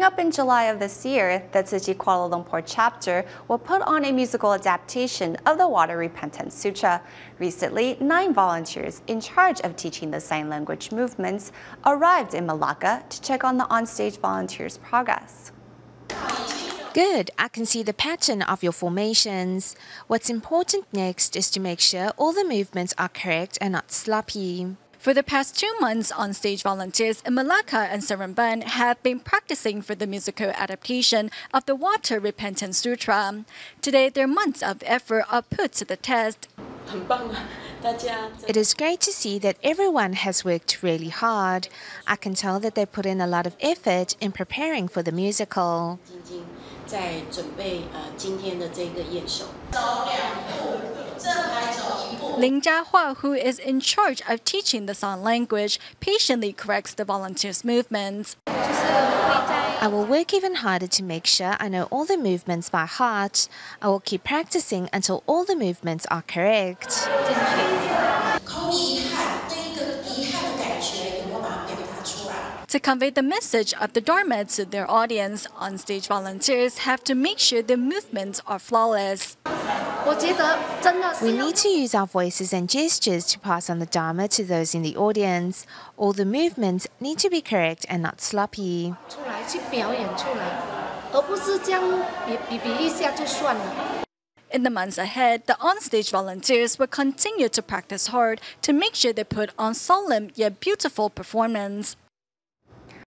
Coming up in July of this year, the Tzu-Chi Kuala Lumpur chapter will put on a musical adaptation of the Water Repentance Sutra. Recently, 9 volunteers in charge of teaching the sign language movements arrived in Malacca to check on the onstage volunteers' progress. Good, I can see the pattern of your formations. What's important next is to make sure all the movements are correct and not sloppy. For the past 2 months, on-stage volunteers in Malacca and Seremban have been practicing for the musical adaptation of the Water Repentance Sutra. Today, their months of effort are put to the test. It is great to see that everyone has worked really hard. I can tell that they put in a lot of effort in preparing for the musical. Ling Jiahua, who is in charge of teaching the sign language, patiently corrects the volunteers' movements. I will work even harder to make sure I know all the movements by heart. I will keep practicing until all the movements are correct. To convey the message of the Dharma to their audience, on-stage volunteers have to make sure the movements are flawless. We need to use our voices and gestures to pass on the Dharma to those in the audience. All the movements need to be correct and not sloppy. In the months ahead, the on-stage volunteers will continue to practice hard to make sure they put on solemn yet beautiful performance.